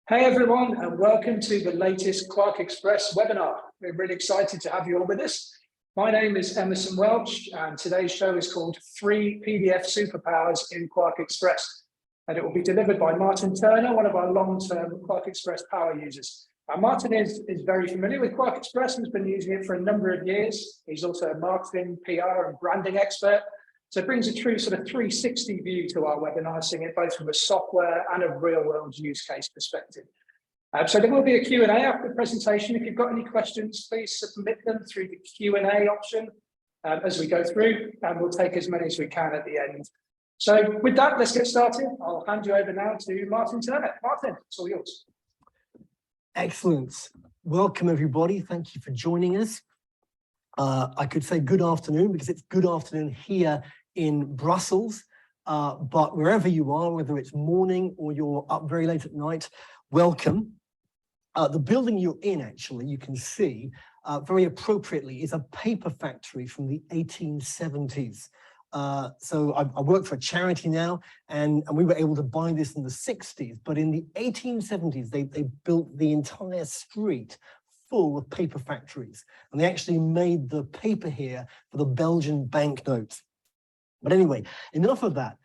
Hey everyone, and welcome to the latest QuarkXPress webinar. We're really excited to have you all with us. My name is Emerson Welch, and today's show is called 3 PDF Superpowers in QuarkXPress. And it will be delivered by Martin Turner, one of our long-term QuarkXPress power users. Martin is very familiar with QuarkXPress and has been using it for a number of years. He's also a marketing, PR, and branding expert. So it brings a true sort of 360 view to our webinar, seeing it both from a software and a real-world use case perspective. So there will be a Q&A after the presentation. If you've got any questions, please submit them through the Q&A option as we go through, and we'll take as many as we can at the end. So with that, let's get started. I'll hand you over now to Martin Turner. Martin, it's all yours. Excellent. Welcome, everybody. Thank you for joining us. I could say good afternoon because it's good afternoon here in Brussels, but wherever you are, whether it's morning or you're up very late at night, welcome. The building you're in, actually, you can see very appropriately is a paper factory from the 1870s. So I work for a charity now, and we were able to buy this in the 60s, but in the 1870s, they built the entire street full of paper factories, and they actually made the paper here for the Belgian banknotes. But anyway, enough of that.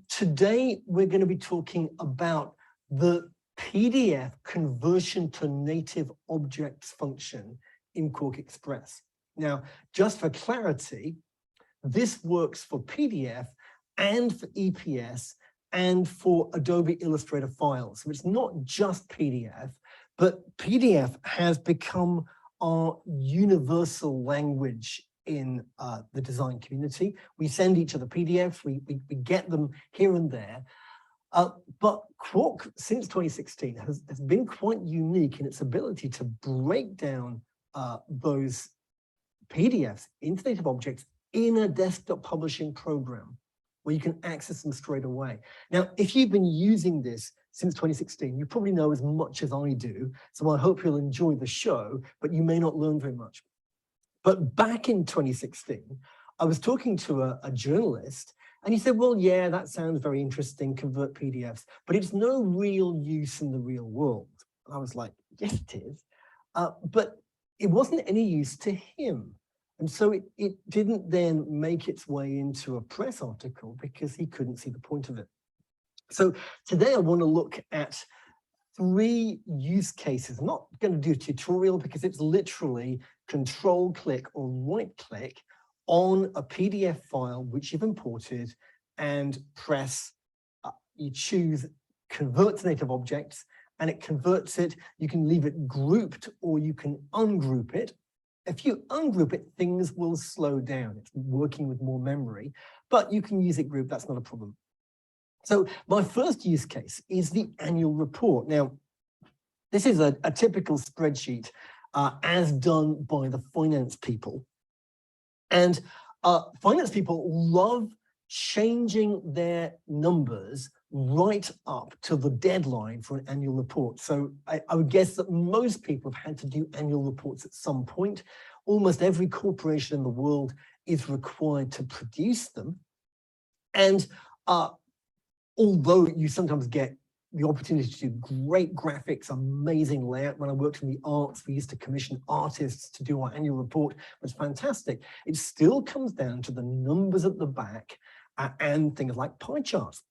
Today, we're going to be talking about the PDF conversion to native objects function in QuarkXPress. Now, just for clarity, this works for PDF and for EPS and for Adobe Illustrator files. So it's not just PDF, but PDF has become our universal language in the design community. We send each other PDFs, we get them here and there. But Quark, since 2016, has been quite unique in its ability to break down those PDFs into native objects in a desktop publishing program where you can access them straight away. Now, if you've been using this since 2016, you probably know as much as I do, so I hope you'll enjoy the show, but you may not learn very much. But back in 2016, I was talking to a journalist, and he said, well, yeah, that sounds very interesting, convert PDFs, but it's no real use in the real world. And I was like, yes, it is. But it wasn't any use to him. And so it didn't then make its way into a press article because he couldn't see the point of it. So today I want to look at 3 use cases. I'm not going to do a tutorial because it's literally control click or right click on a PDF file which you've imported and press, you choose convert to native objects, and it converts it. You can leave it grouped or you can ungroup it. If you ungroup it, things will slow down. It's working with more memory, but you can use it grouped. That's not a problem. So my first use case is the annual report. Now, this is a typical spreadsheet as done by the finance people. And finance people love changing their numbers right up to the deadline for an annual report. So I would guess that most people have had to do annual reports at some point. Almost every corporation in the world is required to produce them. And although you sometimes get the opportunity to do great graphics, amazing layout. When I worked in the arts, we used to commission artists to do our annual report. It was fantastic. It still comes down to the numbers at the back and things like pie charts.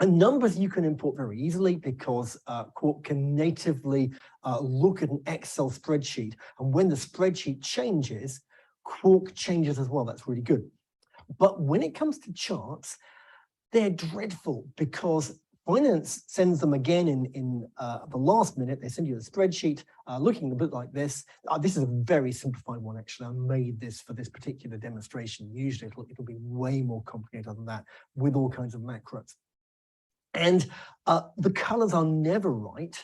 And numbers you can import very easily because Quark can natively look at an Excel spreadsheet. And when the spreadsheet changes, Quark changes as well. That's really good. But when it comes to charts, they're dreadful because finance sends them again in the last minute. They send you a spreadsheet looking a bit like this. This is a very simplified one, actually. I made this for this particular demonstration. Usually it'll be way more complicated than that with all kinds of macros. And the colors are never right.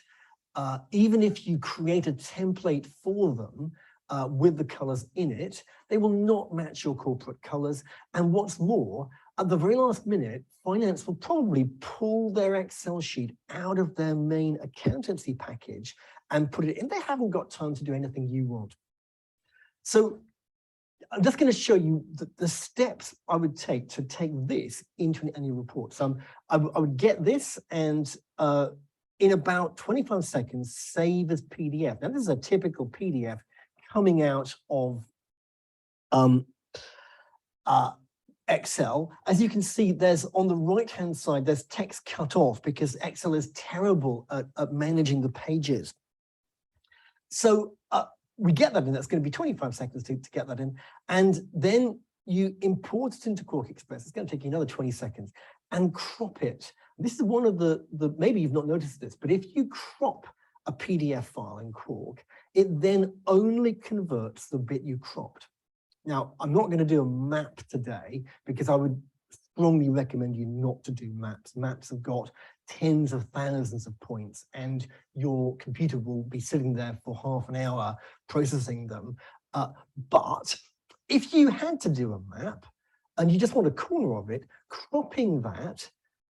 Even if you create a template for them with the colors in it, they will not match your corporate colors. And what's more, at the very last minute, finance will probably pull their Excel sheet out of their main accountancy package and put it in. They haven't got time to do anything you want. So I'm just going to show you the steps I would take to take this into an annual report. So I would get this and in about 25 seconds, save as PDF. Now, this is a typical PDF coming out of Excel. As you can see, there's on the right-hand side, there's text cut off because Excel is terrible at managing the pages. So we get that in. That's going to be 25 seconds to get that in. And then you import it into QuarkXPress. It's going to take you another 20 seconds and crop it. This is one of the maybe you've not noticed this, but if you crop a PDF file in Quark, it then only converts the bit you cropped. Now, I'm not going to do a map today because I would strongly recommend you not to do maps. Maps have got tens of thousands of points and your computer will be sitting there for half an hour processing them. But if you had to do a map and you just want a corner of it, cropping that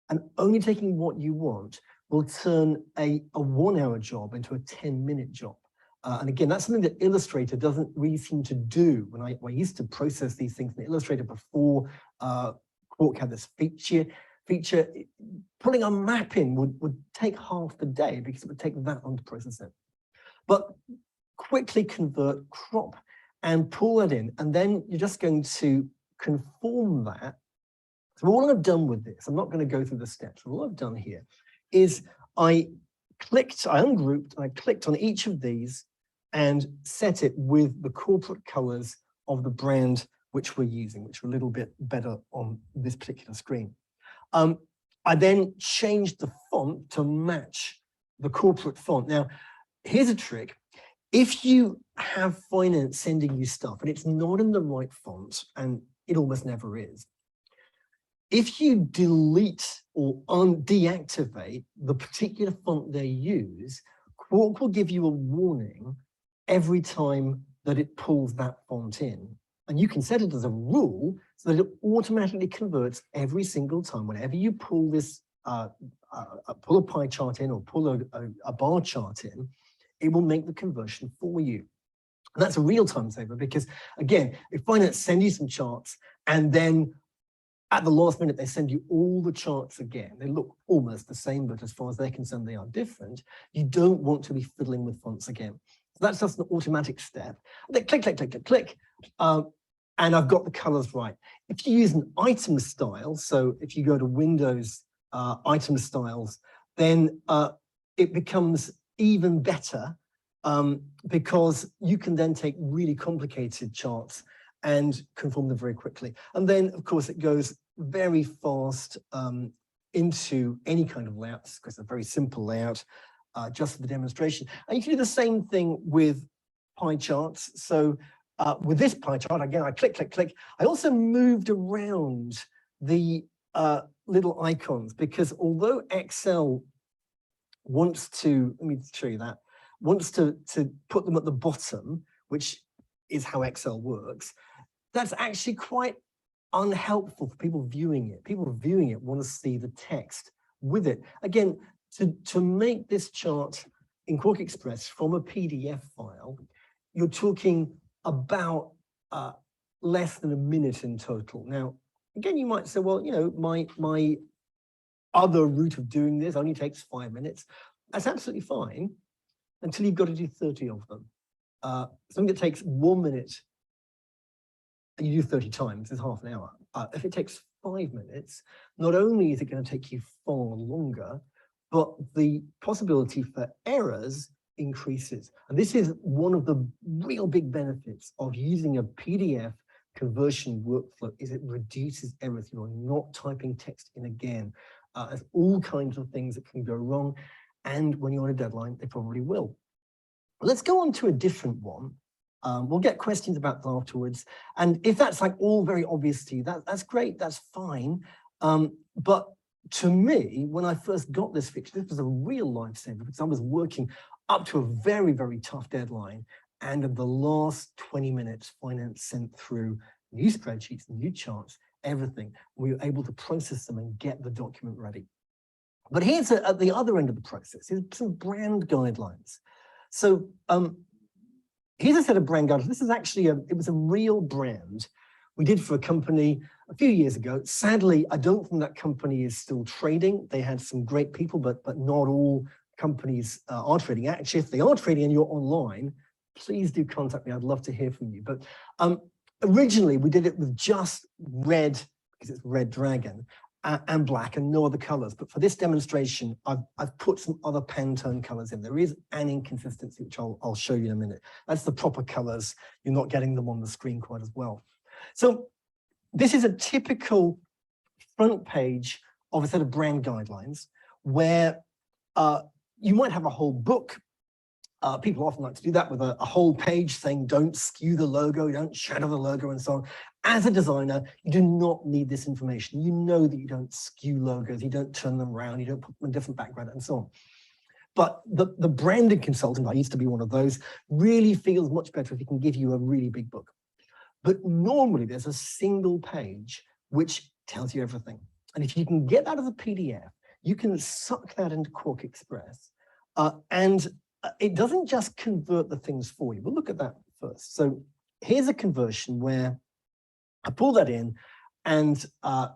and only taking what you want will turn a 1-hour job into a 10-minute job. And again, that's something that Illustrator doesn't really seem to do. When I used to process these things in Illustrator before Quark had this feature, putting a map in would take half the day because it would take that long to process it. But quickly convert, crop, and pull that in. And then you're just going to conform that. So all I've done with this, I'm not going to go through the steps. All I've done here is I ungrouped, I clicked on each of these and set it with the corporate colors of the brand which we're using, which are a little bit better on this particular screen. I then changed the font to match the corporate font. Now, here's a trick. If you have finance sending you stuff and it's not in the right font, and it almost never is, if you delete or deactivate the particular font they use, Quark will give you a warning every time that it pulls that font in. And you can set it as a rule so that it automatically converts every single time. Whenever you pull this, pull a pie chart in or pull a bar chart in, it will make the conversion for you. And that's a real time saver because, again, if finance send you some charts and then at the last minute, they send you all the charts again. They look almost the same, but as far as they're concerned, they are different. You don't want to be fiddling with fonts again. So that's just an automatic step. Then click, click, click, click, click. And I've got the colors right. If you use an item style, so if you go to Windows item styles, then it becomes even better because you can then take really complicated charts and conform them very quickly. And then, of course, it goes very fast into any kind of layout, because it's a very simple layout, just for the demonstration. And you can do the same thing with pie charts. So with this pie chart, again, I click, click, click. I also moved around the little icons, because although Excel wants to, let me show you that, wants to put them at the bottom, which is how Excel works, that's actually quite unhelpful for people viewing it. People viewing it want to see the text with it. Again, to make this chart in QuarkXPress from a PDF file, you're talking about less than a minute in total. Now, again, you might say, well, you know, my other route of doing this only takes 5 minutes. That's absolutely fine until you've got to do 30 of them. Something that takes 1 minute and you do 30 times is half an hour. If it takes 5 minutes, not only is it going to take you far longer, but the possibility for errors increases. And this is one of the real big benefits of using a PDF conversion workflow, is it reduces errors. You're not typing text in again. There's all kinds of things that can go wrong. And when you're on a deadline, they probably will. Let's go on to a different one. We'll get questions about that afterwards. And if that's like all very obvious to you, that's great, that's fine. But to me, when I first got this feature, this was a real lifesaver, because I was working up to a very, very tough deadline. And in the last 20 minutes, finance sent through new spreadsheets, new charts, everything. We were able to process them and get the document ready. But here's at the other end of the process, here's some brand guidelines. So here's a set of brand guidelines. This is actually, it was a real brand we did for a company a few years ago. Sadly, I don't think that company is still trading. They had some great people, but not all companies are trading. Actually, if they are trading and you're online, please do contact me. I'd love to hear from you. But originally, we did it with just red, because it's red dragon, and black and no other colors. But for this demonstration, I've put some other Pantone colors in. There is an inconsistency, which I'll show you in a minute. That's the proper colors. You're not getting them on the screen quite as well. So this is a typical front page of a set of brand guidelines where you might have a whole book. People often like to do that with a whole page saying don't skew the logo, don't shadow the logo and so on. As a designer, you do not need this information. You know that you don't skew logos, you don't turn them around, you don't put them in a different background and so on. But the branding consultant, I used to be one of those, really feels much better if he can give you a really big book. But normally there's a single page which tells you everything. And if you can get that as a PDF, you can suck that into QuarkXPress and it doesn't just convert the things for you. We'll look at that first. So here's a conversion where I pull that in and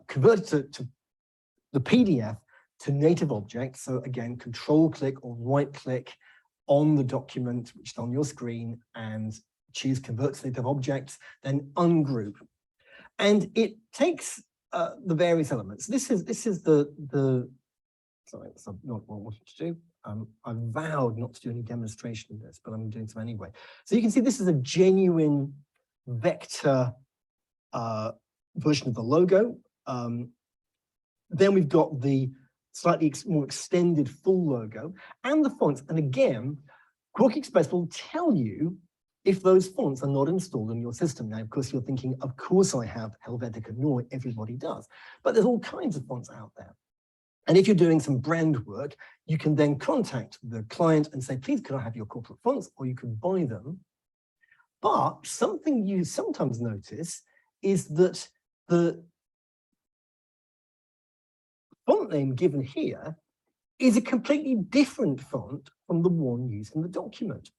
convert it to the PDF to native objects. So again, control click or right click on the document, which is on your screen, and choose convert to native objects, then ungroup. And it takes the various elements. This is the sorry, that's not what I wanted to do. I vowed not to do any demonstration of this, but I'm doing some anyway. So you can see this is a genuine vector version of the logo. Then we've got the slightly more extended full logo and the fonts. And again, QuarkXPress will tell you if those fonts are not installed in your system. Now, of course, you're thinking, of course I have Helvetica Neue, everybody does. But there's all kinds of fonts out there. And if you're doing some brand work, you can then contact the client and say, please, could I have your corporate fonts? Or you can buy them. But something you sometimes notice is that the font name given here is a completely different font from the one used in the document.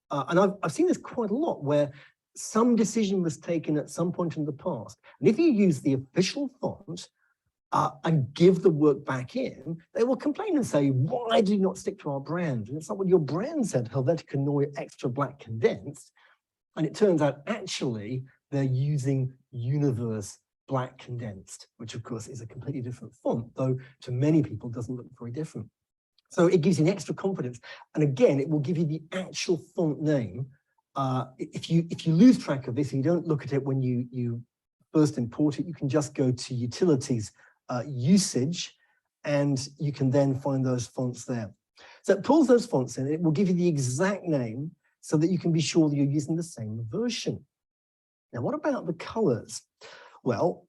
And I've seen this quite a lot where some decision was taken at some point in the past. And if you use the official font, and give the work back in, they will complain and say, why did you not stick to our brand? And it's not what your brand said, Helvetica Neue Extra Black Condensed. And it turns out actually they're using Universe Black Condensed, which of course is a completely different font, though to many people doesn't look very different. So it gives you an extra confidence. And again, it will give you the actual font name. If you lose track of this and you don't look at it when you first import it, you can just go to Utilities, Usage, and you can then find those fonts there. So it pulls those fonts in, it will give you the exact name so that you can be sure that you're using the same version. Now, what about the colors? Well,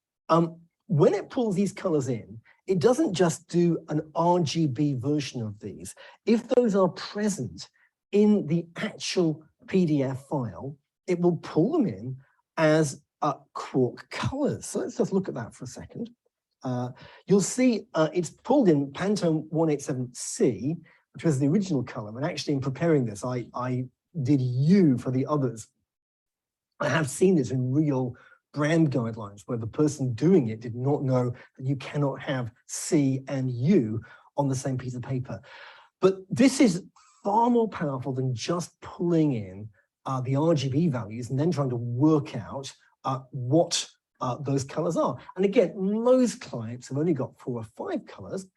when it pulls these colors in, it doesn't just do an RGB version of these. If those are present in the actual PDF file, it will pull them in as Quark colors. So let's just look at that for a second. You'll see it's pulled in Pantone 187C, which was the original color. And actually, in preparing this, I did U for the others. I have seen this in real brand guidelines where the person doing it did not know that you cannot have C and U on the same piece of paper. But this is far more powerful than just pulling in the RGB values and then trying to work out what those colors are. And again, most clients have only got 4 or 5 colors.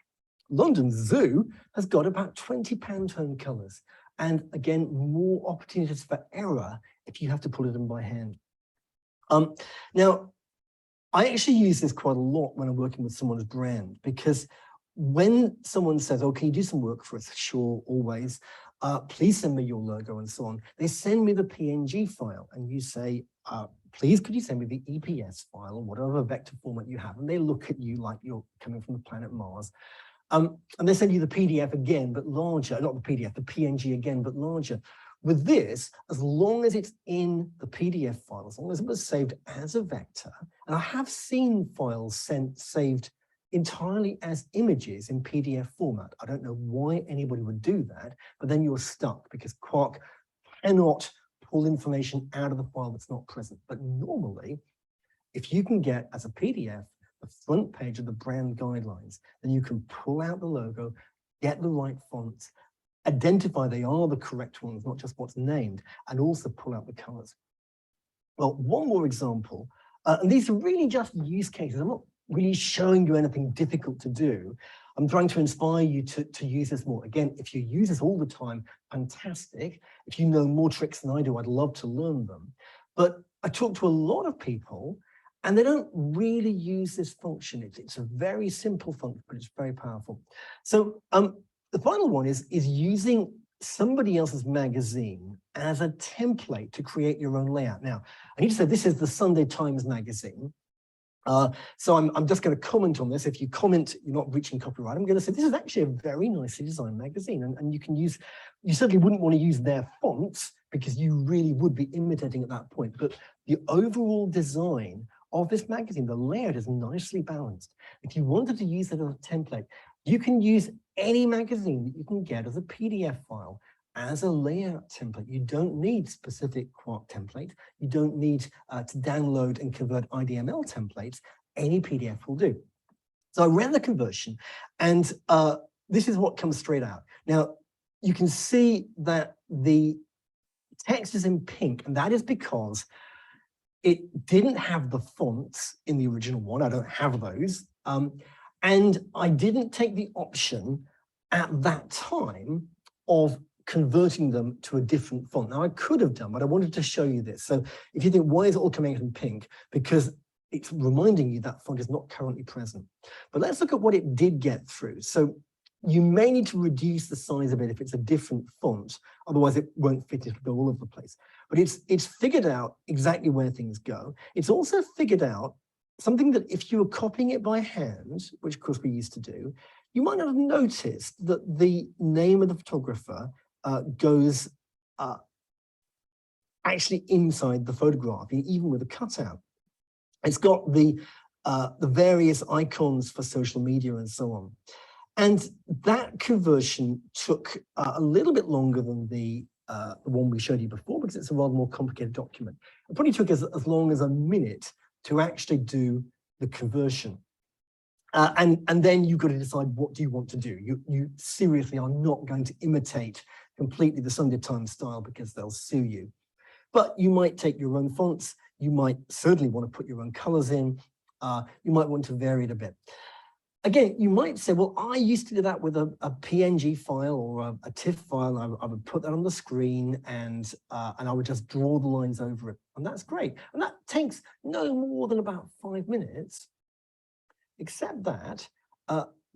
London Zoo has got about 20 Pantone colors. And again, more opportunities for error if you have to pull it in by hand. Now, I actually use this quite a lot when I'm working with someone's brand, because when someone says, oh, can you do some work for us? Sure, always. Please send me your logo and so on. They send me the PNG file and you say, please, could you send me the EPS file or whatever vector format you have? And they look at you like you're coming from the planet Mars. And they send you the PDF again, but larger, not the PDF, the PNG again, but larger. With this, as long as it's in the PDF file, as long as it was saved as a vector, and I have seen files saved entirely as images in PDF format. I don't know why anybody would do that, but then you're stuck because Quark cannot pull information out of the file that's not present. But normally, if you can get as a PDF the front page of the brand guidelines, then you can pull out the logo, get the right fonts, identify they are the correct ones, not just what's named, and also pull out the colors. Well, one more example, and these are really just use cases. I'm not really showing you anything difficult to do. I'm trying to inspire you to use this more. Again, if you use this all the time, fantastic. If you know more tricks than I do, I'd love to learn them. But I talk to a lot of people, and they don't really use this function. It's a very simple function, but it's very powerful. So the final one is using somebody else's magazine as a template to create your own layout. Now, I need to say this is the Sunday Times magazine. So I'm just going to comment on this. If you comment, you're not breaching copyright. I'm going to say this is actually a very nicely designed magazine, and you can use, you certainly wouldn't want to use their fonts because you really would be imitating at that point. But the overall design of this magazine, the layout is nicely balanced. If you wanted to use it as a template, you can use any magazine that you can get as a PDF file as a layout template. You don't need specific Quark template. You don't need to download and convert IDML templates. Any PDF will do. So I ran the conversion, and this is what comes straight out. Now, you can see that the text is in pink, and that is because it didn't have the fonts in the original one. I don't have those. And I didn't take the option at that time of converting them to a different font. Now, I could have done, but I wanted to show you this. So if you think, why is it all coming out in pink? Because it's reminding you that font is not currently present. But let's look at what it did get through. So you may need to reduce the size of it if it's a different font, otherwise it won't fit, it'll go all over the place. But it's figured out exactly where things go. It's also figured out something that if you were copying it by hand, which of course we used to do, you might not have noticed that the name of the photographer goes actually inside the photograph, even with a cutout. It's got the various icons for social media and so on. And that conversion took a little bit longer than the one we showed you before, because it's a rather more complicated document. It probably took as long as a minute to actually do the conversion. And then you've got to decide, what do you want to do? You seriously are not going to imitate completely the Sunday Times style because they'll sue you. But you might take your own fonts. You might certainly want to put your own colors in. You might want to vary it a bit. Again, you might say, well, I used to do that with a PNG file or a TIFF file. I would put that on the screen and I would just draw the lines over it. And that's great. And that takes no more than about 5 minutes, except that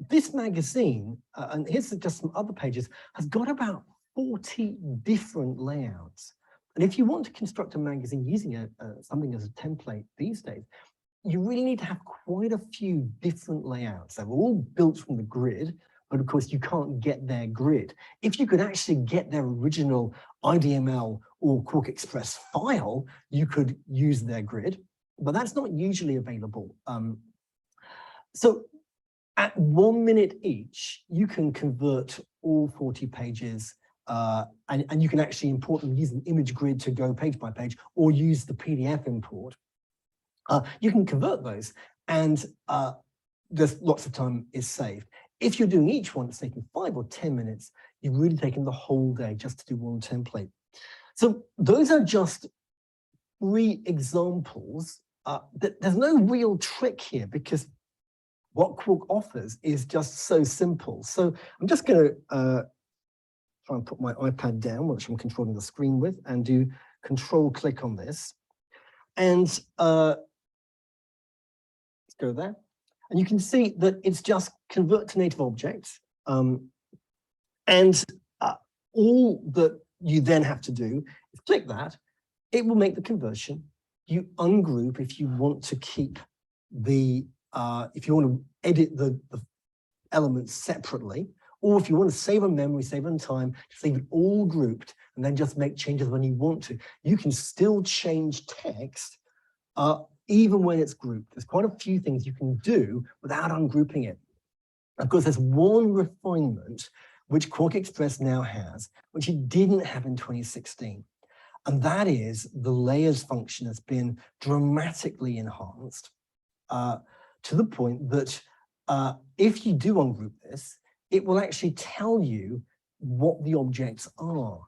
this magazine, and here's just some other pages, has got about 40 different layouts. And if you want to construct a magazine using something as a template these days, you really need to have quite a few different layouts. They're all built from the grid, but of course you can't get their grid. If you could actually get their original IDML or QuarkXPress file, you could use their grid, but that's not usually available. So at 1 minute each, you can convert all 40 pages and you can actually import them using image grid to go page by page, or use the PDF import. You can convert those, and there's lots of time is saved. If you're doing each one, it's taking 5 or 10 minutes. You've really taken the whole day just to do one template. So those are just 3 examples. There's no real trick here because what Quark offers is just so simple. So I'm just going to try and put my iPad down, which I'm controlling the screen with, and do Control-click on this. And let's go there. And you can see that it's just convert to native objects. And all that you then have to do is click that. It will make the conversion. You ungroup if you want to keep the, if you want to edit the elements separately, or if you want to save on memory, save on time, just leave it all grouped and then just make changes when you want to. You can still change text even when it's grouped. There's quite a few things you can do without ungrouping it. Of course, there's one refinement which QuarkXPress now has, which it didn't have in 2016. And that is the layers function has been dramatically enhanced to the point that if you do ungroup this, it will actually tell you what the objects are.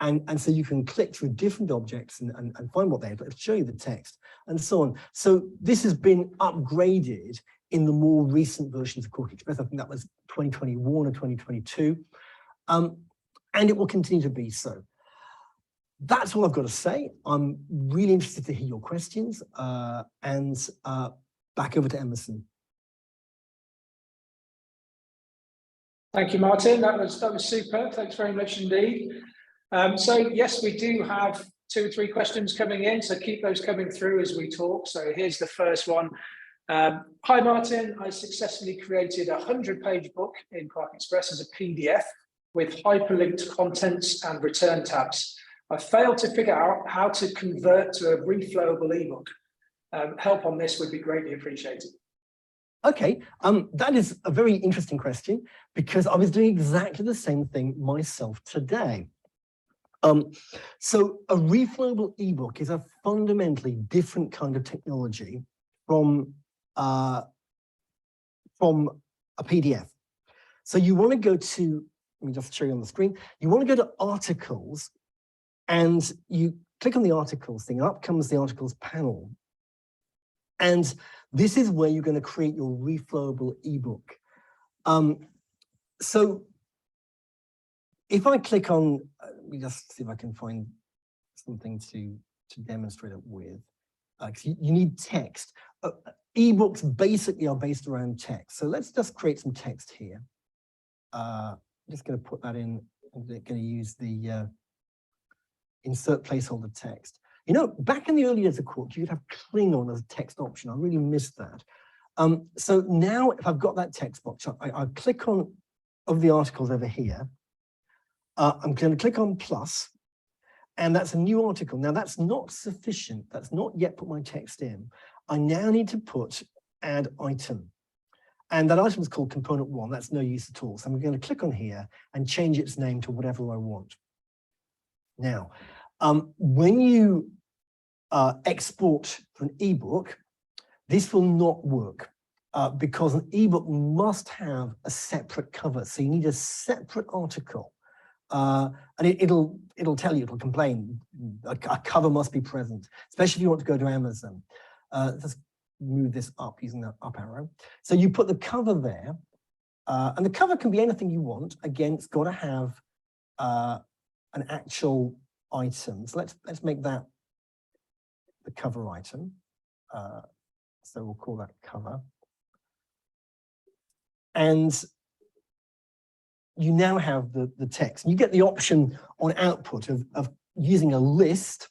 And so you can click through different objects and find what they are. It'll show you the text and so on. So this has been upgraded in the more recent versions of QuarkXPress. I think that was 2021 or 2022. And it will continue to be so. That's all I've got to say. I'm really interested to hear your questions. Back over to Emerson. Thank you, Martin. That was superb. Thanks very much indeed. So yes, we do have 2 or 3 questions coming in, so keep those coming through as we talk. So here's the first one. Hi, Martin. I successfully created a 100-page book in QuarkXPress as a PDF with hyperlinked contents and return tabs. I failed to figure out how to convert to a reflowable ebook. Help on this would be greatly appreciated. Okay, that is a very interesting question because I was doing exactly the same thing myself today. So a reflowable ebook is a fundamentally different kind of technology from a PDF. So you want to go to, let me just show you on the screen, you want to go to articles and you click on the articles thing, up comes the articles panel. And this is where you're going to create your reflowable ebook. So if I click on, let me just see if I can find something to demonstrate it with. You need text. Ebooks basically are based around text. So let's just create some text here. I'm just going to put that in. I'm going to use the insert placeholder text. You know, back in the early days of Quark, you could have Klingon as a text option. I really missed that. So now if I've got that text box, I click on of the articles over here. I'm going to click on plus, and that's a new article. Now that's not sufficient. That's not yet put my text in. I now need to put add item. And that item is called component 1. That's no use at all. So I'm going to click on here and change its name to whatever I want. Now, when you export to an ebook, this will not work because an ebook must have a separate cover. So you need a separate article. And it'll tell you, it'll complain, a cover must be present, especially if you want to go to Amazon. Just move this up using the up arrow. So you put the cover there, and the cover can be anything you want. Again, it's got to have an actual item. So let's make that the cover item. So we'll call that cover. And you now have the text. You get the option on output of using a list,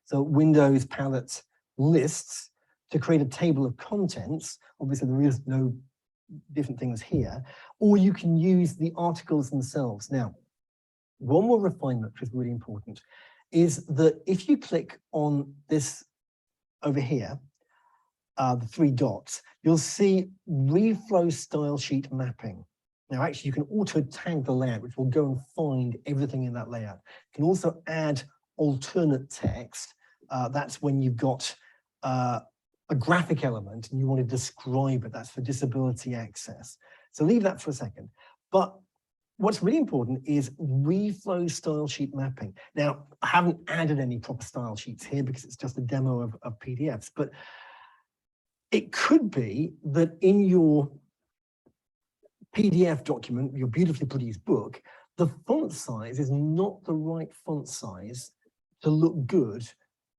so Windows palette lists, to create a table of contents. Obviously, there is no different things here. Or you can use the articles themselves. Now, one more refinement, which is really important, is that if you click on this over here, the 3 dots, you'll see reflow style sheet mapping. Now, actually, you can auto tag the layout, which will go and find everything in that layout. You can also add alternate text. That's when you've got a graphic element and you want to describe it. That's for disability access. So leave that for a second. But what's really important is reflow style sheet mapping. Now, I haven't added any proper style sheets here because it's just a demo of PDFs, but it could be that in your PDF document, your beautifully produced book, the font size is not the right font size to look good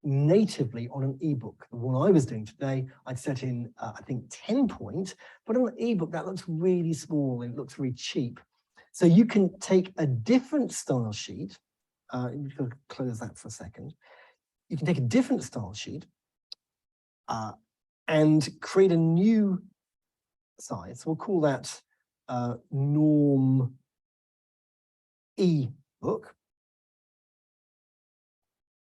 natively on an ebook. The one I was doing today, I'd set in, I think, 10 point, but on an ebook, that looks really small and it looks really cheap. So you can take a different style sheet. You can close that for a second. You can take a different style sheet and create a new size. So we'll call that norm ebook.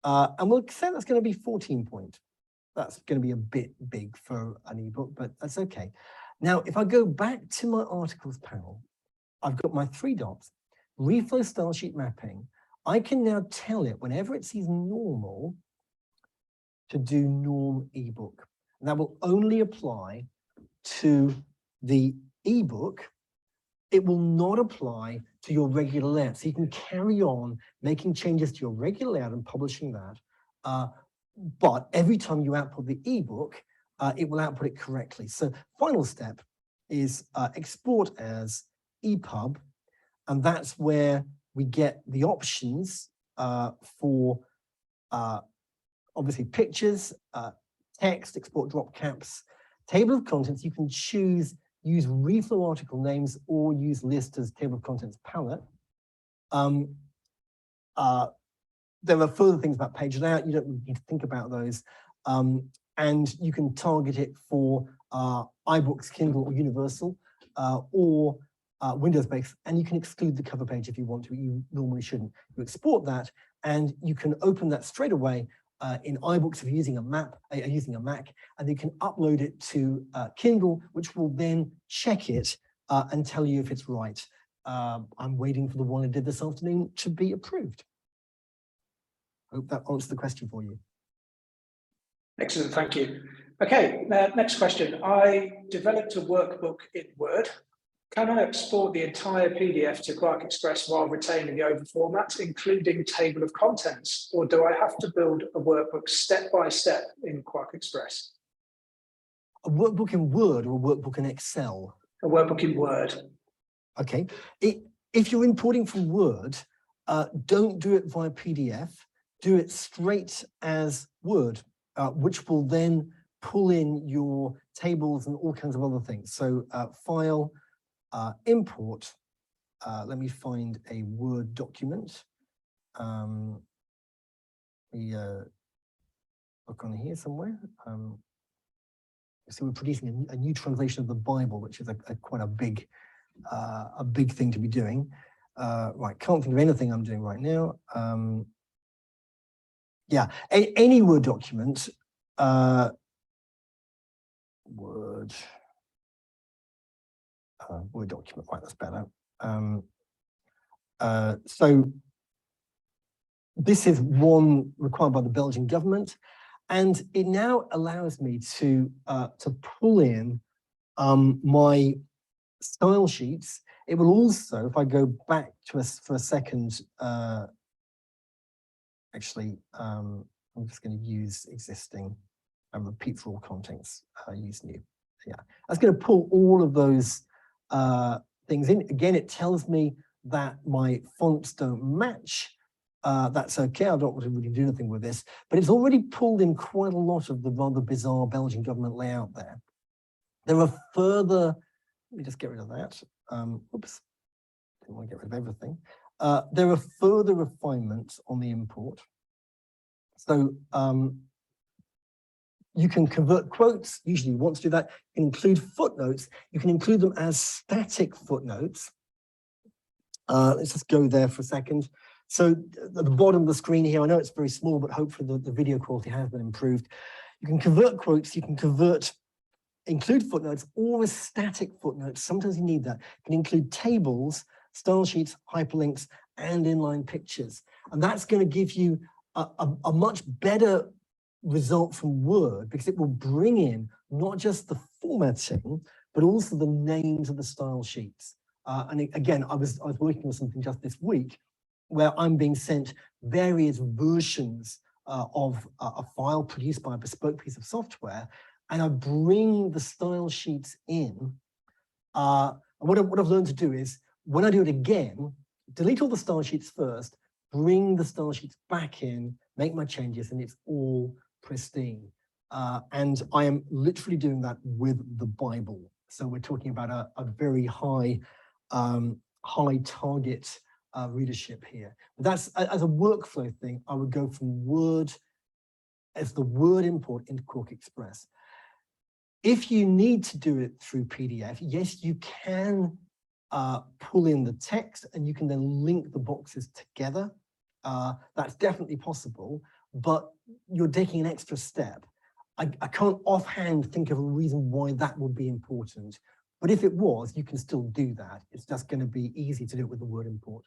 And we'll say that's going to be 14 point. That's going to be a bit big for an ebook, but that's okay. Now, if I go back to my articles panel, I've got my 3 dots, reflow style sheet mapping. I can now tell it whenever it sees normal to do norm ebook. And that will only apply to the ebook it will not apply to your regular layout. So you can carry on making changes to your regular layout and publishing that. But every time you output the ebook, it will output it correctly. So final step is export as EPUB, and that's where we get the options for obviously pictures, text, export drop caps, table of contents. You can choose use reflow article names or use list as table of contents palette. There are further things about page layout. You don't need to think about those. And you can target it for iBooks, Kindle, or Universal, or Windows-based, and you can exclude the cover page if you want to. You normally shouldn't. You export that, and you can open that straight away in iBooks if you're using a Mac, and you can upload it to Kindle, which will then check it and tell you if it's right. I'm waiting for the one I did this afternoon to be approved. Hope that answers the question for you. Excellent, thank you. Okay, next question. I developed a workbook in Word. Can I export the entire PDF to QuarkXPress while retaining the over format, including table of contents, or do I have to build a workbook step by step in QuarkXPress? A workbook in Word or a workbook in Excel? A workbook in Word. Okay. If you're importing from Word, don't do it via PDF. Do it straight as Word, which will then pull in your tables and all kinds of other things. So file, import, let me find a Word document. We look on here somewhere. So we're producing a new translation of the Bible, which is quite a big thing to be doing. Right, can't think of anything I'm doing right now. Yeah, any Word document, Word document, right, that's better. So this is one required by the Belgian government, and it now allows me to pull in my style sheets. It will also, if I go back to us for a second, actually, I'm just going to use existing and repeat for all contents, use new. Yeah, that's going to pull all of those things in. Again, it tells me that my fonts don't match. That's okay, I don't want to really do anything with this, but it's already pulled in quite a lot of the rather bizarre Belgian government layout there. There are further, let me just get rid of that. Oops, didn't want to get rid of everything. There are further refinements on the import. So you can convert quotes, usually you want to do that, include footnotes. You can include them as static footnotes. Let's just go there for a second. So at the bottom of the screen here, I know it's very small, but hopefully the video quality has been improved. You can convert quotes, you can include footnotes or as static footnotes. Sometimes you need that. You can include tables, style sheets, hyperlinks, and inline pictures. And that's going to give you a much better result from Word, because it will bring in not just the formatting, but also the names of the style sheets. And again, I was working on something just this week where I'm being sent various versions of a file produced by a bespoke piece of software, and I bring the style sheets in. And what I've learned to do is, when I do it again, delete all the style sheets first, bring the style sheets back in, make my changes, and it's all pristine. And I am literally doing that with the Bible. So we're talking about a very high target readership here. But that's, as a workflow thing, I would go from Word as the Word import into QuarkXPress. If you need to do it through PDF, yes, you can pull in the text and you can then link the boxes together. That's definitely possible, but you're taking an extra step. I can't offhand think of a reason why that would be important. But if it was, you can still do that. It's just going to be easy to do it with the Word import.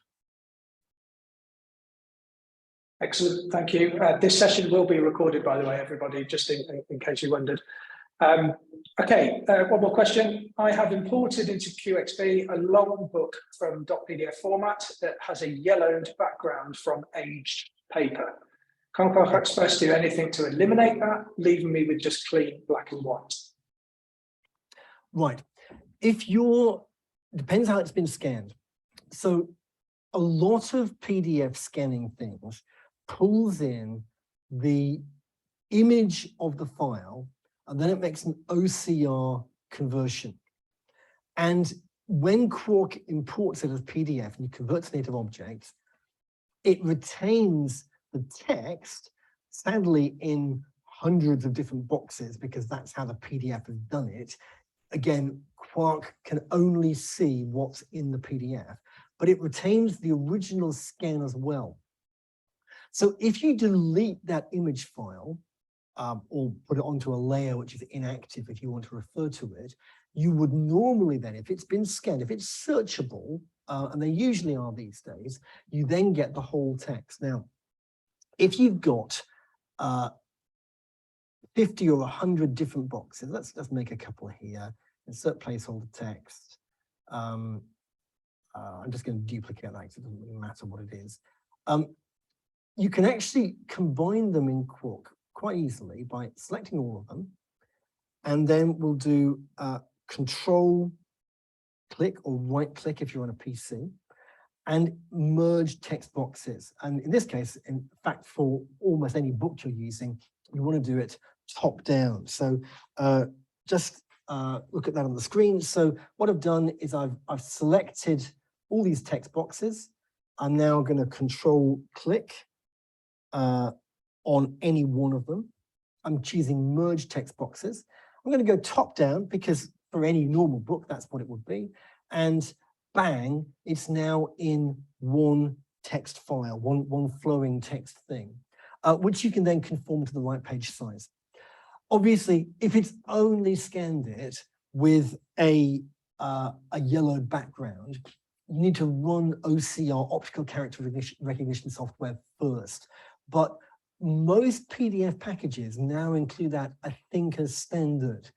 Excellent, thank you. This session will be recorded, by the way, everybody, just in case you wondered. Okay, one more question. I have imported into QXP a long book from .pdf format that has a yellowed background from aged paper. Can QuarkXPress do anything to eliminate that, leaving me with just clean black and white? Right. Depends how it's been scanned. So a lot of PDF scanning things pulls in the image of the file, and then it makes an OCR conversion. And when Quark imports it as PDF and you convert to native objects, it retains the text, sadly, in hundreds of different boxes, because that's how the PDF has done it. Again, Quark can only see what's in the PDF, but it retains the original scan as well. So if you delete that image file, or put it onto a layer which is inactive if you want to refer to it, you would normally then, if it's been scanned, if it's searchable, and they usually are these days, you then get the whole text. Now, if you've got 50 or 100 different boxes, let's make a couple here, insert placeholder text. I'm just going to duplicate that because it doesn't really matter what it is. You can actually combine them in Quark quite easily by selecting all of them, and then we'll do Control click or right click if you're on a PC, and merge text boxes. And in this case, in fact, for almost any book you're using, you want to do it top down. So just look at that on the screen. So what I've done is I've selected all these text boxes. I'm now going to Control click on any one of them. I'm choosing merge text boxes. I'm going to go top down because for any normal book, that's what it would be. And bang, it's now in one text file, one flowing text thing, which you can then conform to the right page size. Obviously, if it's only scanned it with a yellowed background, you need to run OCR, optical character recognition software first. But most PDF packages now include that, I think, as standard.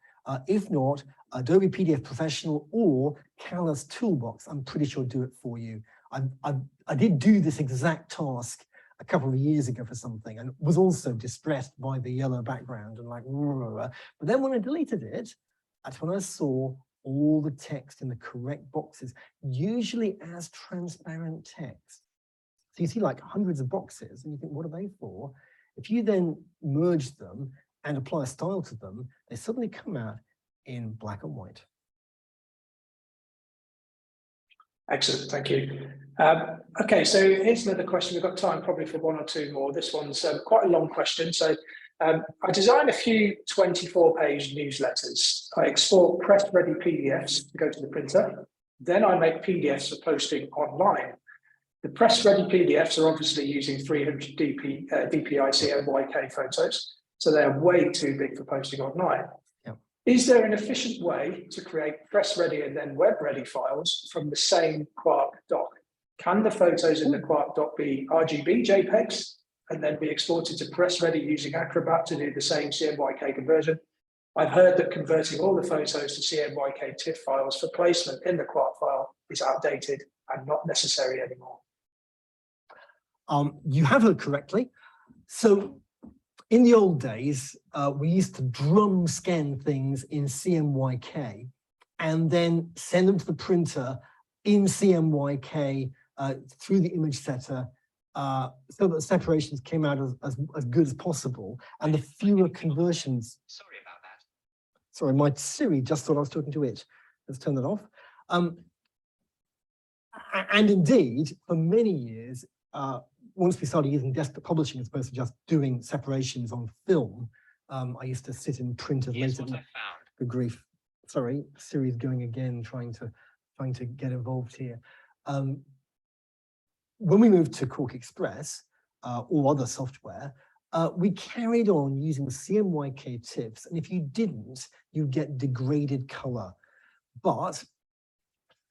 If not, Adobe PDF Professional or Calus Toolbox, I'm pretty sure do it for you. I did do this exact task a couple of years ago for something and was also distressed by the yellow background and like, but then when I deleted it, that's when I saw all the text in the correct boxes, usually as transparent text. So you see like hundreds of boxes and you think, what are they for? If you then merge them and apply a style to them, they suddenly come out in black and white. Excellent, thank you. Okay, so here's another question. We've got time probably for one or two more. This one's quite a long question. So I design a few 24-page newsletters. I export press-ready PDFs to go to the printer. Then I make PDFs for posting online. The press-ready PDFs are obviously using 300 DPI CMYK photos, so they're way too big for posting online. Yep. Is there an efficient way to create press-ready and then web-ready files from the same Quark doc? Can the photos in the Quark doc be RGB JPEGs and then be exported to press-ready using Acrobat to do the same CMYK conversion? I've heard that converting all the photos to CMYK TIFF files for placement in the Quark file is outdated and not necessary anymore. You have heard correctly. So in the old days, we used to drum scan things in CMYK and then send them to the printer in CMYK through the image setter so that the separations came out as good as possible and the fewer conversions. Sorry about that. Sorry, my Siri just thought I was talking to it. Let's turn that off. And indeed, for many years, once we started using desktop publishing as opposed to just doing separations on film, I used to sit in printers later. Good grief. Sorry, Siri's going again, trying to get involved here. When we moved to QuarkXPress or other software, we carried on using CMYK TIFFs, and if you didn't, you get degraded color. But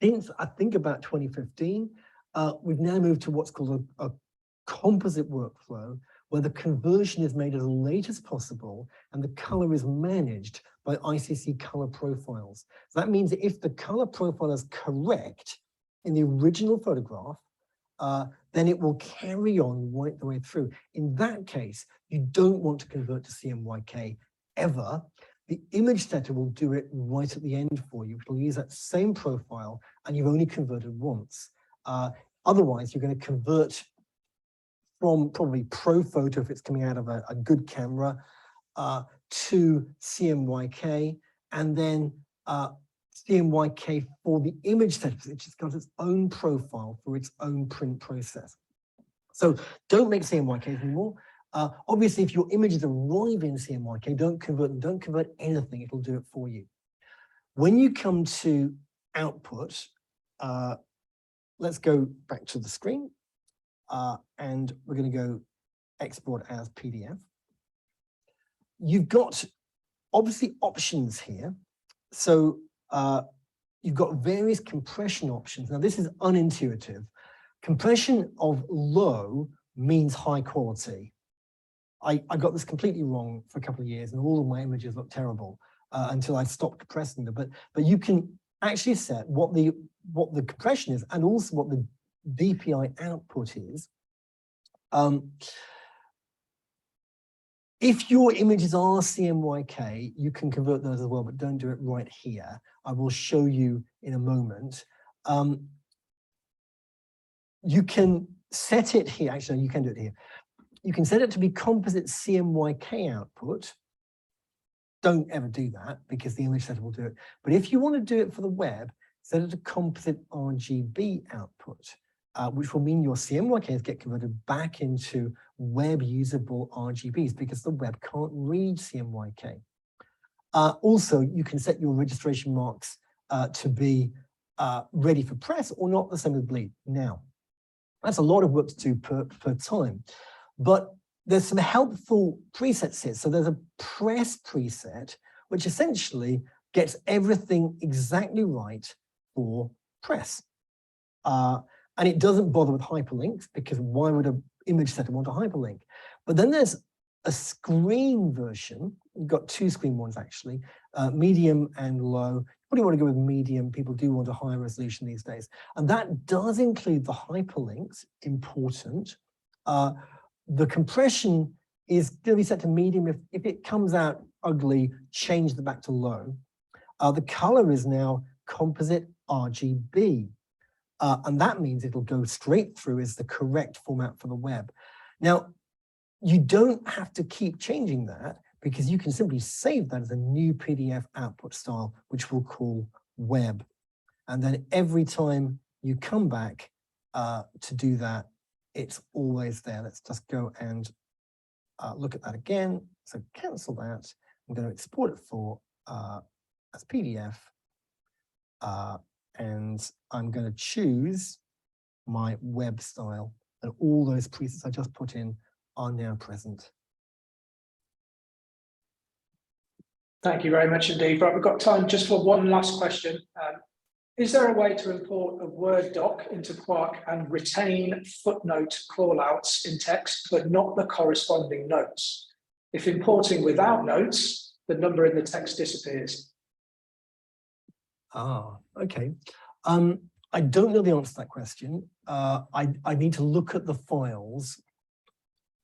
since I think about 2015, we've now moved to what's called a composite workflow, where the conversion is made as late as possible and the color is managed by ICC color profiles. So that means that if the color profile is correct in the original photograph, then it will carry on right the way through. In that case, you don't want to convert to CMYK ever. The image setter will do it right at the end for you. It'll use that same profile, and you've only converted once. Otherwise, you're going to convert from probably Pro Photo, if it's coming out of a good camera, to CMYK, and then CMYK for the image setter, which has got its own profile for its own print process. So don't make CMYKs anymore. Obviously, if your images arrive in CMYK, don't convert anything, it'll do it for you. When you come to output, let's go back to the screen, and we're going to go export as PDF. You've got obviously options here. So you've got various compression options. Now, this is unintuitive. Compression of low means high quality. I got this completely wrong for a couple of years, and all of my images look terrible until I stopped compressing them. But you can actually set what the compression is, and also what the DPI output is. If your images are CMYK, you can convert those as well, but don't do it right here. I will show you in a moment. You can set it here. Actually, you can do it here. You can set it to be composite CMYK output. Don't ever do that because the image setter will do it. But if you want to do it for the web, set it to composite RGB output, which will mean your CMYKs get converted back into web usable RGBs because the web can't read CMYK. Also, you can set your registration marks to be ready for press or not, the same as bleed. Now, that's a lot of work to do per time, but there's some helpful presets here. So there's a press preset, which essentially gets everything exactly right for press. And it doesn't bother with hyperlinks because why would an image setter want a hyperlink? But then there's a screen version. We've got two screen ones actually, medium and low. You probably want to go with medium. People do want a higher resolution these days. And that does include the hyperlinks, important. The compression is going to be set to medium. If it comes out ugly, change the back to low. The color is now composite RGB. And that means it'll go straight through as the correct format for the web. Now, you don't have to keep changing that because you can simply save that as a new PDF output style, which we'll call web. And then every time you come back to do that, it's always there. Let's just go and look at that again. So cancel that. I'm going to export it for as PDF. And I'm going to choose my web style, and all those presets I just put in are now present. Thank you very much indeed. Right, we've got time just for one last question. Is there a way to import a Word doc into Quark and retain footnote callouts in text, but not the corresponding notes? If importing without notes, the number in the text disappears. Ah, okay. I don't know the answer to that question. I need to look at the files.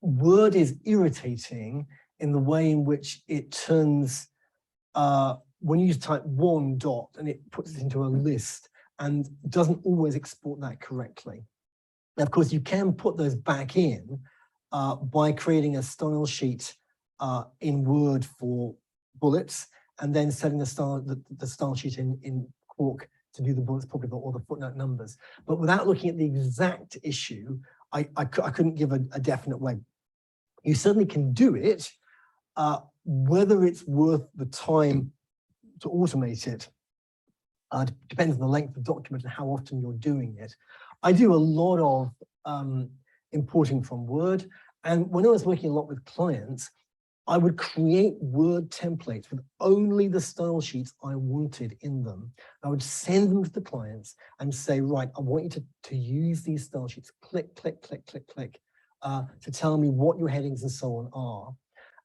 Word is irritating in the way in which it turns, when you type one dot and it puts it into a list and doesn't always export that correctly. Now, of course, you can put those back in by creating a style sheet in Word for bullets, and then setting the style sheet in Quark to do the bullets properly, or the footnote numbers. But without looking at the exact issue, I couldn't give a definite way. You certainly can do it. Whether it's worth the time to automate it depends on the length of the document and how often you're doing it. I do a lot of importing from Word, and when I was working a lot with clients, I would create Word templates with only the style sheets I wanted in them. I would send them to the clients and say, right, I want you to use these style sheets, click, click, click, click, click, to tell me what your headings and so on are.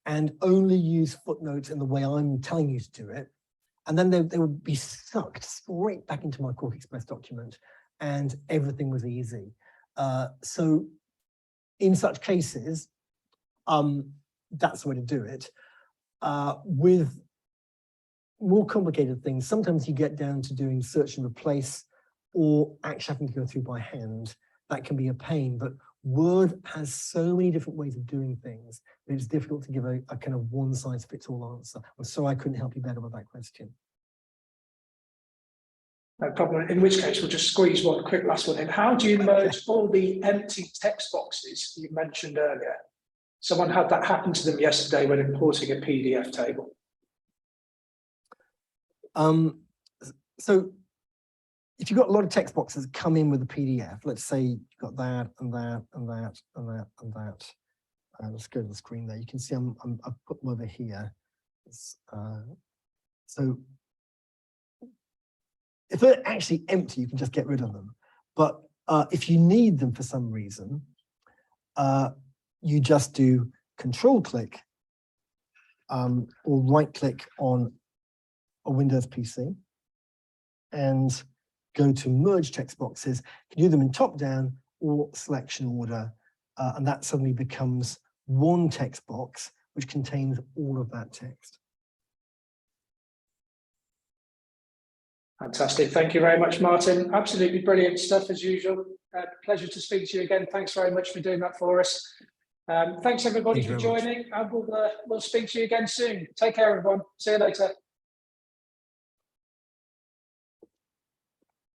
and only use footnotes in the way I'm telling you to do it. And then they would be sucked straight back into my QuarkXPress document, and everything was easy. So in such cases, that's the way to do it. With more complicated things, sometimes you get down to doing search and replace, or actually having to go through by hand. That can be a pain, but Word has so many different ways of doing things that it's difficult to give a kind of one-size-fits-all answer. I'm sorry I couldn't help you better with that question. No problem. In which case, we'll just squeeze one quick last one in. How do you merge all the empty text boxes you mentioned earlier? Someone had that happen to them yesterday when importing a PDF table. So if you've got a lot of text boxes that come in with a PDF, let's say you've got that and that and that and that and that. Let's go to the screen there. You can see I've put them over here. So if they're actually empty, you can just get rid of them. But if you need them for some reason, you just do Control-click or right-click on a Windows PC and go to Merge Text Boxes. You can do them in top-down or selection order, and that suddenly becomes one text box which contains all of that text. Fantastic. Thank you very much, Martin. Absolutely brilliant stuff as usual. Pleasure to speak to you again. Thanks very much for doing that for us. Thanks everybody for joining, and we'll speak to you again soon. Take care, everyone. See you later.